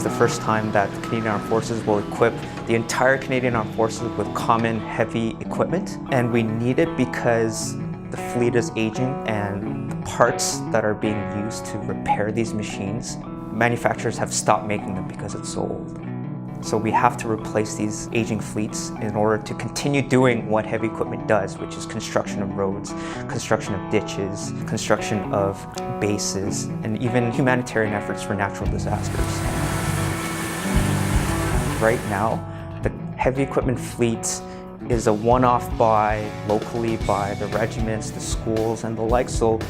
the first time that the Canadian Armed Forces will equip the entire Canadian Armed Forces with common heavy equipment. And we need it because the fleet is aging and the parts that are being used to repair these machines, manufacturers have stopped making them because it's so old. So we have to replace these aging fleets in order to continue doing what heavy equipment does, which is construction of roads, construction of ditches, construction of bases, and even humanitarian efforts for natural disasters. Right now, the heavy equipment fleet is a one-off buy locally by the regiments, the schools, and the like. So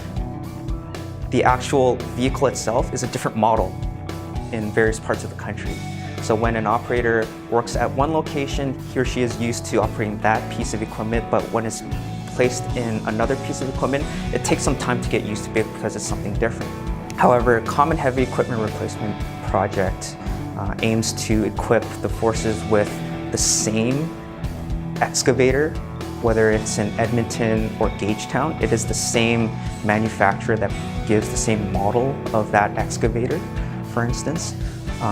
the actual vehicle itself is a different model in various parts of the country. So when an operator works at one location, he or she is used to operating that piece of equipment, but when it's placed in another piece of equipment, it takes some time to get used to it because it's something different. However, a common heavy equipment replacement project aims to equip the forces with the same excavator, whether it's in Edmonton or Gagetown. It is the same manufacturer that gives the same model of that excavator, for instance.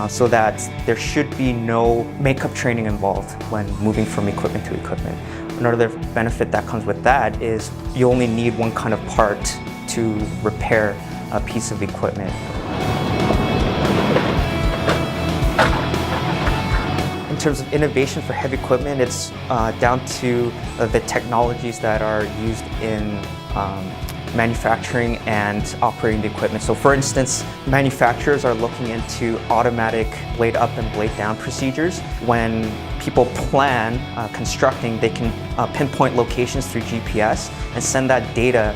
So that there should be no makeup training involved when moving from equipment to equipment. Another benefit that comes with that is you only need one kind of part to repair a piece of equipment. In terms of innovation for heavy equipment, it's down to the technologies that are used in manufacturing and operating the equipment. So for instance, manufacturers are looking into automatic blade up and blade down procedures. When people plan constructing, they can pinpoint locations through GPS and send that data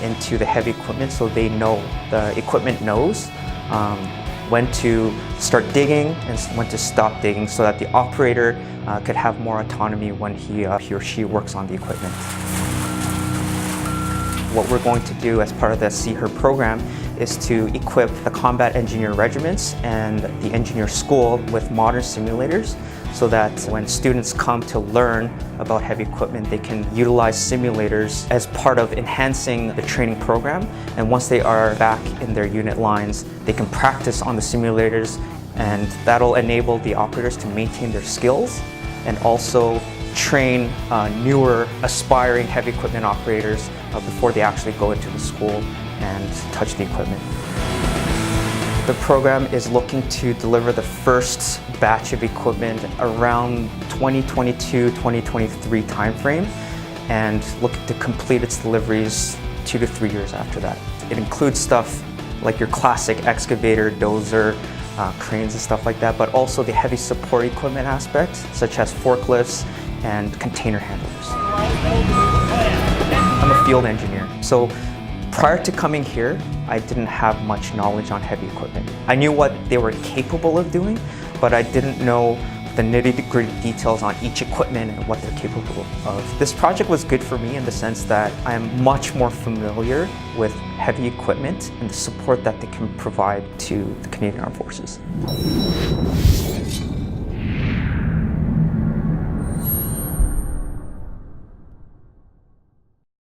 into the heavy equipment so they know, the equipment knows when to start digging and when to stop digging so that the operator could have more autonomy when he or she works on the equipment. What we're going to do as part of the See Her program is to equip the combat engineer regiments and the engineer school with modern simulators so that when students come to learn about heavy equipment, they can utilize simulators as part of enhancing the training program. And once they are back in their unit lines, they can practice on the simulators, and that'll enable the operators to maintain their skills and also train newer aspiring heavy equipment operators before they actually go into the school and touch the equipment. The program is looking to deliver the first batch of equipment around 2022-2023 timeframe and looking to complete its deliveries 2 to 3 years after that. It includes stuff like your classic excavator, dozer, cranes and stuff like that, but also the heavy support equipment aspect, such as forklifts and container handlers. I'm a field engineer, so prior to coming here, I didn't have much knowledge on heavy equipment. I knew what they were capable of doing, but I didn't know the nitty-gritty details on each equipment and what they're capable of. This project was good for me in the sense that I am much more familiar with heavy equipment and the support that they can provide to the Canadian Armed Forces.